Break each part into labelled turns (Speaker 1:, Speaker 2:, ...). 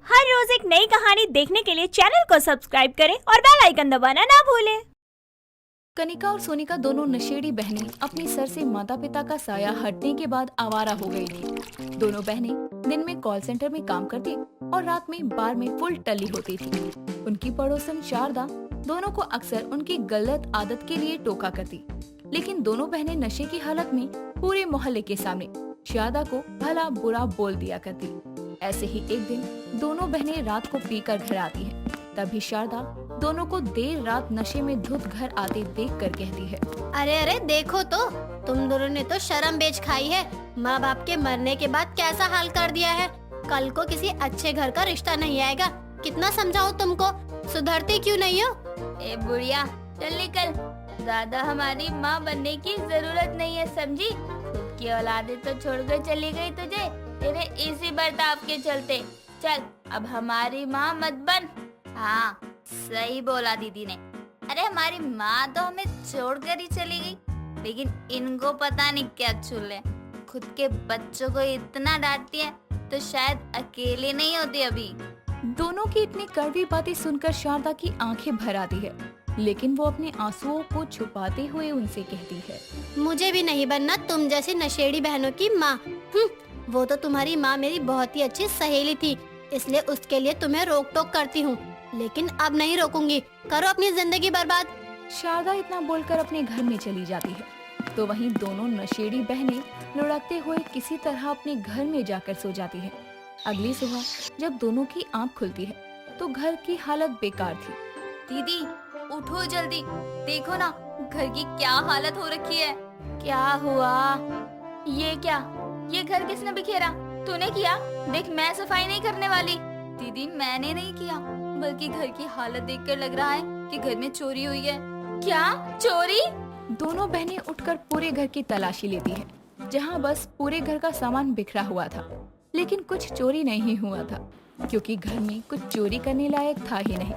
Speaker 1: हर रोज एक नई कहानी देखने के लिए चैनल को सब्सक्राइब करें और बेल आइकन दबाना ना भूलें।
Speaker 2: कनिका और सोनिका दोनों नशेड़ी बहनें अपने सर से माता पिता का साया हटने के बाद आवारा हो गई थी। दोनों बहनें दिन में कॉल सेंटर में काम करती और रात में बार में फुल टली होती थी। उनकी पड़ोसन शारदा दोनों को अक्सर उनकी गलत आदत के लिए टोका करती, लेकिन दोनों बहनें नशे की हालत में पूरे मोहल्ले के सामने शारदा को भला बुरा बोल दिया करती। ऐसे ही एक दिन दोनों बहनें रात को पीकर घर आती हैं। तभी शारदा दोनों को देर रात नशे में धुत घर आते देखकर कहती है,
Speaker 3: अरे अरे देखो तो, तुम दोनों ने तो शर्म बेच खाई है। माँ बाप के मरने के बाद कैसा हाल कर दिया है। कल को किसी अच्छे घर का रिश्ता नहीं आएगा। कितना समझाओ तुमको, सुधरती क्यों नहीं हो?
Speaker 4: ए बुढ़िया, चल निकल। ज्यादा हमारी माँ बनने की जरूरत नहीं है, समझी? खुद की औलादें तो छोड़कर चली गई तुझे, तेरे इसी बर्ताव के चलते। चल अब हमारी माँ मत बन। हाँ सही बोला दीदी ने। अरे हमारी माँ तो हमें छोड़कर ही चली गई, लेकिन इनको पता नहीं क्या चुल है। खुद के बच्चों को इतना डांटती है तो शायद अकेले नहीं होती अभी।
Speaker 2: दोनों की इतनी कड़वी बातें सुनकर शारदा की आंखें भर आती है, लेकिन वो अपने आंसुओं को छुपाते हुए उनसे कहती है,
Speaker 3: मुझे भी नहीं बनना तुम जैसी नशेड़ी बहनों की माँ। वो तो तुम्हारी माँ मेरी बहुत ही अच्छी सहेली थी, इसलिए उसके लिए तुम्हें रोक टोक करती हूँ, लेकिन अब नहीं रोकूंगी। करो अपनी जिंदगी बर्बाद।
Speaker 2: शारदा इतना बोलकर अपने घर में चली जाती है। तो वहीं दोनों नशेड़ी बहनें लुढ़कते हुए किसी तरह अपने घर में जाकर सो जाती हैं। अगली सुबह जब दोनों की आंख खुलती है तो घर की हालत बेकार थी।
Speaker 4: दीदी उठो जल्दी, देखो ना घर की क्या हालत हो रखी है। क्या हुआ? ये क्या? ये घर किसने बिखेरा? तूने किया? देख मैं सफाई नहीं करने वाली। दीदी मैंने नहीं किया, बल्कि घर की हालत देखकर लग रहा है कि घर में चोरी हुई है। क्या चोरी?
Speaker 2: दोनों बहनें उठकर पूरे घर की तलाशी लेती हैं, जहां बस पूरे घर का सामान बिखरा हुआ था, लेकिन कुछ चोरी नहीं हुआ था, क्योंकि घर में कुछ चोरी करने लायक था ही नहीं।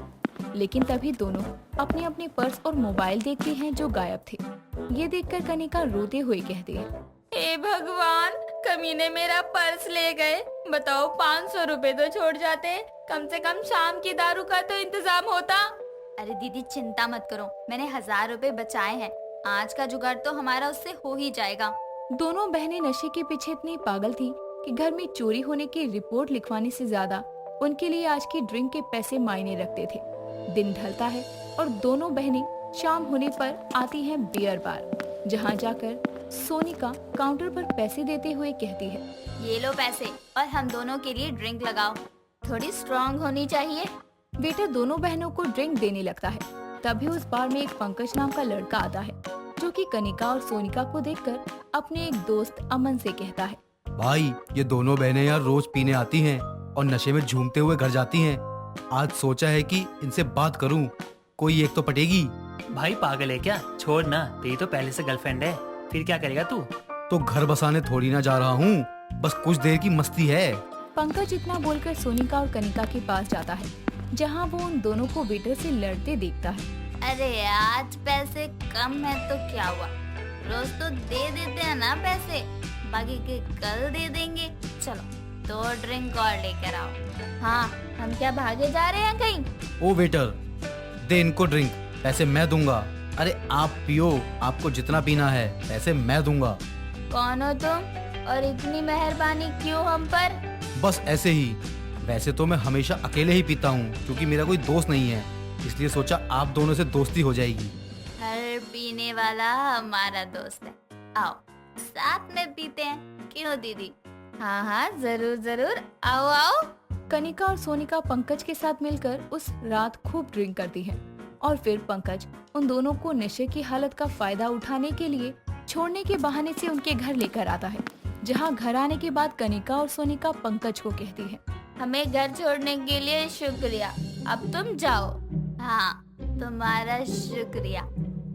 Speaker 2: लेकिन तभी दोनों अपने अपने पर्स और मोबाइल देखती हैं जो गायब थे। ये देखकर कनिका रोते हुए कहती है,
Speaker 4: हे भगवान, कमीने मेरा पर्स ले गए। बताओ 500 रुपए तो छोड़ जाते, कम से कम शाम की दारू का तो इंतजाम होता। अरे दीदी चिंता मत करो, मैंने 1000 रुपए बचाए हैं। आज का जुगाड़ तो हमारा उससे हो ही जाएगा।
Speaker 2: दोनों बहनें नशे के पीछे इतनी पागल थी कि घर में चोरी होने की रिपोर्ट लिखवाने से ज्यादा उनके लिए आज की ड्रिंक के पैसे मायने रखते थे। दिन ढलता है और दोनों बहनें शाम होने पर आती हैं बियर बार, जहां जाकर सोनिका काउंटर पर पैसे देते हुए कहती है,
Speaker 4: ये लो पैसे और हम दोनों के लिए ड्रिंक लगाओ, थोड़ी स्ट्रॉन्ग होनी चाहिए।
Speaker 2: वेटर दोनों बहनों को ड्रिंक देने लगता है। तभी उस बार में एक पंकज नाम का लड़का आता है, जो कि कनिका और सोनिका को देखकर अपने एक दोस्त अमन से कहता है,
Speaker 5: भाई ये दोनों बहनें यार रोज पीने आती हैं और नशे में झूमते हुए घर जाती हैं। आज सोचा है कि इनसे बात करूं, कोई एक तो पटेगी।
Speaker 6: भाई पागल है क्या? छोड़ ना, तेरी तो पहले से गर्लफ्रेंड है, फिर क्या करेगा तू?
Speaker 5: तो घर बसाने थोड़ी ना जा रहा हूँ, बस कुछ देर की मस्ती है।
Speaker 2: पंकज इतना बोलकर सोनिका और कनिका के पास जाता है, जहां वो उन दोनों को वेटर से लड़ते देखता है।
Speaker 4: अरे आज पैसे कम है तो क्या हुआ, रोज तो दे देते हैं ना पैसे, बाकी के कल दे देंगे। चलो 2 ड्रिंक और लेकर आओ। हाँ हम क्या भागे जा रहे हैं कहीं?
Speaker 5: ओ वेटर, दे इनको ड्रिंक, पैसे मैं दूंगा। अरे आप पियो, आपको जितना पीना है पैसे मैं दूंगा।
Speaker 4: कौन हो तुम और इतनी मेहरबानी क्यों हम पर?
Speaker 5: बस ऐसे ही। वैसे तो मैं हमेशा अकेले ही पीता हूँ, क्योंकि मेरा कोई दोस्त नहीं है, इसलिए सोचा आप दोनों से दोस्ती हो जाएगी।
Speaker 4: हर पीने वाला हमारा दोस्त है, आओ साथ में पीते हैं, क्यों दीदी? हाँ हाँ जरूर जरूर, आओ आओ।
Speaker 2: कनिका और सोनिका पंकज के साथ मिलकर उस रात खूब ड्रिंक करती हैं, और फिर पंकज उन दोनों को नशे की हालत का फायदा उठाने के लिए छोड़ने के बहाने से उनके घर लेकर आता है, जहां घर आने के बाद कनिका और सोनिका पंकज को कहती है,
Speaker 4: हमें घर छोड़ने के लिए शुक्रिया, अब तुम जाओ। हाँ तुम्हारा शुक्रिया,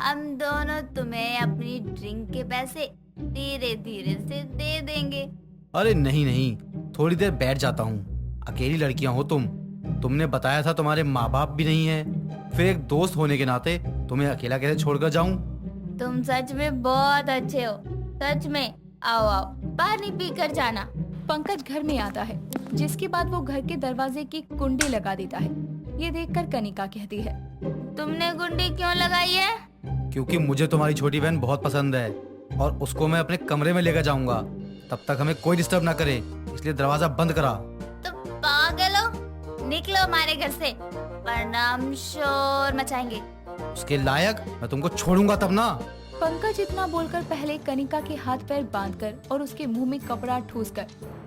Speaker 4: हम दोनों तुम्हें अपनी ड्रिंक के पैसे धीरे धीरे से दे देंगे।
Speaker 5: अरे नहीं नहीं, थोड़ी देर बैठ जाता हूँ। अकेली लड़कियां हो तुमने बताया था तुम्हारे माँ बाप भी नहीं है, फिर एक दोस्त होने के नाते तुम्हें अकेला कैसे छोड़कर जाऊं?
Speaker 4: तुम सच में बहुत अच्छे हो, सच में। आओ आओ पानी पी कर जाना।
Speaker 2: पंकज घर में आता है, जिसके बाद वो घर के दरवाजे की कुंडी लगा देता है। ये देखकर कनिका कहती है,
Speaker 4: तुमने गुंडी क्यों लगाई है?
Speaker 5: क्योंकि मुझे तुम्हारी छोटी बहन बहुत पसंद है और उसको मैं अपने कमरे में लेकर जाऊंगा। तब तक हमें कोई डिस्टर्ब ना करे, इसलिए दरवाजा बंद करा।
Speaker 4: तो पागल हो, निकलो हमारे घर से, वरना हम शोर मचाएंगे।
Speaker 5: उसके लायक मैं तुमको छोड़ूंगा तब ना।
Speaker 2: पंकज इतना बोलकर पहले कनिका के हाथ पैर बांधकर और उसके मुंह में कपड़ा ठूसकर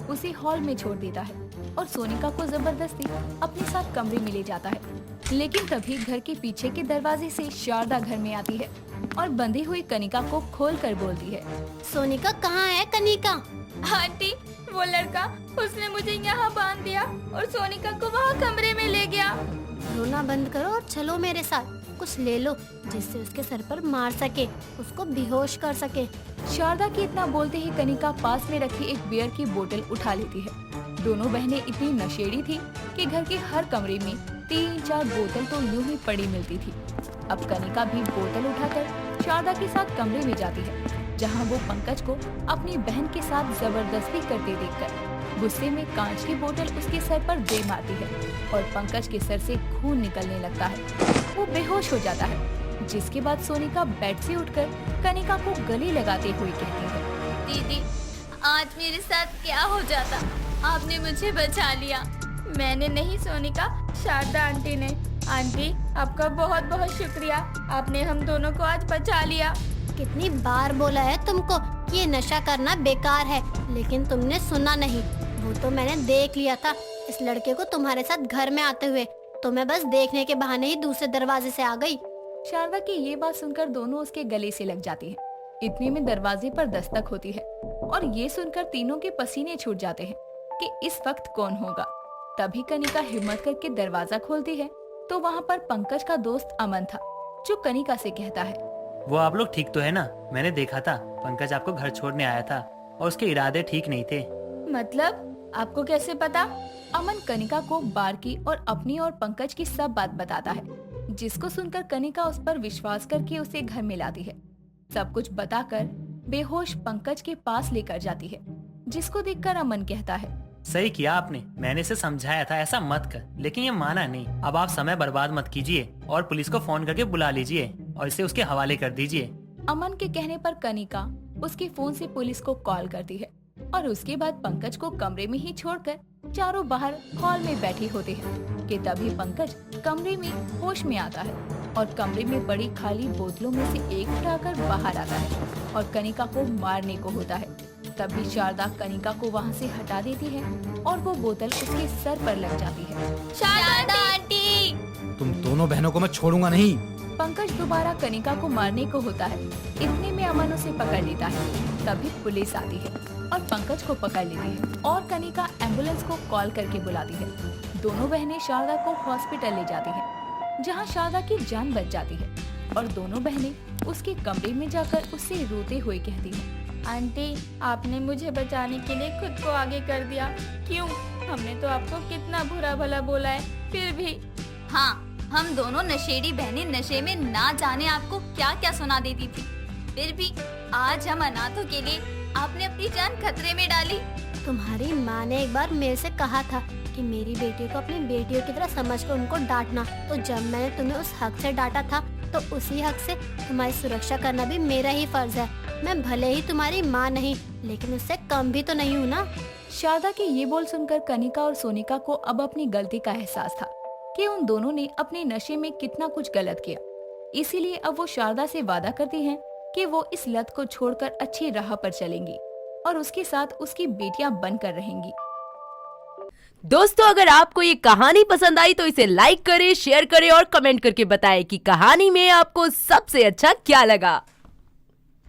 Speaker 2: उसे हॉल में छोड़ देता है और सोनिका को जबरदस्ती अपने साथ कमरे में ले जाता है। लेकिन तभी घर के पीछे के दरवाजे से शारदा घर में आती है और बंधी हुई कनिका को खोलकर बोलती है,
Speaker 3: सोनिका कहाँ है कनिका?
Speaker 4: आंटी, वो लड़का, उसने मुझे यहाँ बांध दिया और सोनिका को वहाँ कमरे में ले गया।
Speaker 3: रोना बंद करो और चलो मेरे साथ, कुछ ले लो जिससे उसके सर पर मार सके, उसको बेहोश कर सके।
Speaker 2: शारदा के इतना बोलते ही कनिका पास में रखी एक बियर की बोतल उठा लेती है। दोनों बहनें इतनी नशेड़ी थी कि घर के हर कमरे में 3-4 बोतल तो यूं ही पड़ी मिलती थी। अब कनिका भी बोतल उठाकर शारदा के साथ कमरे में जाती है, जहां वो पंकज को अपनी बहन के साथ जबरदस्ती करते देखकर गुस्से में कांच की बोतल उसके सर पर दे मारती है और पंकज के सर से खून निकलने लगता है। वो बेहोश हो जाता है, जिसके बाद सोनिका बेड से उठकर कनिका को गले लगाते हुए कहती है,
Speaker 4: दीदी, आज मेरे साथ क्या हो जाता, आपने मुझे बचा लिया। मैंने नहीं सोनिका, शारदा आंटी ने। आंटी, आपका बहुत बहुत शुक्रिया, आपने हम दोनों को आज बचा लिया।
Speaker 3: कितनी बार बोला है तुमको कि ये नशा करना बेकार है, लेकिन तुमने सुना नहीं। वो तो मैंने देख लिया था इस लड़के को तुम्हारे साथ घर में आते हुए, तो मैं बस देखने के बहाने ही दूसरे दरवाजे से आ गई।
Speaker 2: शारदा की ये बात सुनकर दोनों उसके गले से लग जाती हैं। इतने में दरवाजे पर दस्तक होती है और ये सुनकर तीनों के पसीने छूट जाते हैं कि इस वक्त कौन होगा। तभी कनिका हिम्मत करके दरवाजा खोलती है तो वहाँ पर पंकज का दोस्त अमन था, जो कनिका से कहता है,
Speaker 6: वो आप लोग ठीक तो है ना? मैंने देखा था, पंकज आपको घर छोड़ने आया था और उसके इरादे ठीक नहीं थे।
Speaker 4: मतलब आपको कैसे पता?
Speaker 2: अमन कनिका को बार की और अपनी और पंकज की सब बात बताता है, जिसको सुनकर कनिका उस पर विश्वास करके उसे घर में लाती है। सब कुछ बताकर बेहोश पंकज के पास लेकर जाती है, जिसको देखकर अमन कहता है,
Speaker 6: सही किया आपने, मैंने इसे समझाया था ऐसा मत कर, लेकिन ये माना नहीं। अब आप समय बर्बाद मत कीजिए और पुलिस को फोन करके बुला लीजिए और इसे उसके हवाले कर दीजिए।
Speaker 2: अमन के कहने पर कनिका उसके फोन से पुलिस को कॉल करती है और उसके बाद पंकज को कमरे में ही छोड़कर चारों बाहर हॉल में बैठे होते हैं कि तभी पंकज कमरे में होश में आता है और कमरे में पड़ी खाली बोतलों में से एक उठाकर बाहर आता है और कनिका को मारने को होता है। तभी शारदा कनिका को वहाँ से हटा देती है और वो बोतल उसके सर पर लग जाती है।
Speaker 4: शारदा आंटी!
Speaker 5: तुम दोनों बहनों को मैं छोड़ूंगा नहीं।
Speaker 2: पंकज दोबारा कनिका को मारने को होता है। इतने में अमन उसे पकड़ लेता है। तभी पुलिस आती है और पंकज को पकड़ लेती है और कनिका एम्बुलेंस को कॉल करके बुलाती है। दोनों बहनें शारदा को हॉस्पिटल ले जाती हैं, जहां शारदा की जान बच जाती है और दोनों बहनें उसके कमरे में जाकर उससे रोते हुए कहती हैं,
Speaker 4: आंटी, आपने मुझे बचाने के लिए खुद को आगे कर दिया। क्यों? हमने तो आपको कितना बुरा भला बोला है, फिर भी।
Speaker 7: हाँ, हम दोनों नशेड़ी बहनें नशे में ना जाने आपको क्या क्या सुना देती थी, फिर भी आज हम अनाथों के लिए आपने अपनी जान खतरे में डाली।
Speaker 3: तुम्हारी माँ ने एक बार मेरे से कहा था कि मेरी बेटियों को अपनी बेटियों की तरह समझकर उनको डांटना, तो जब मैंने तुम्हें उस हक से डांटा था तो उसी हक से तुम्हारी सुरक्षा करना भी मेरा ही फर्ज है। मैं भले ही तुम्हारी माँ नहीं, लेकिन उससे कम भी तो नहीं हूँ ना।
Speaker 2: शारदा के ये बोल सुनकर कनिका और सोनिका को अब अपनी गलती का एहसास था कि उन दोनों ने अपने नशे में कितना कुछ गलत किया। इसीलिए अब वो शारदा से वादा करती हैं कि वो इस लत को छोड़कर अच्छी राह पर चलेंगी और उसके साथ उसकी बेटियां बनकर रहेंगी।
Speaker 8: दोस्तों, अगर आपको ये कहानी पसंद आई तो इसे लाइक करें, शेयर करें और कमेंट करके बताएं कि कहानी में आपको सबसे अच्छा क्या लगा।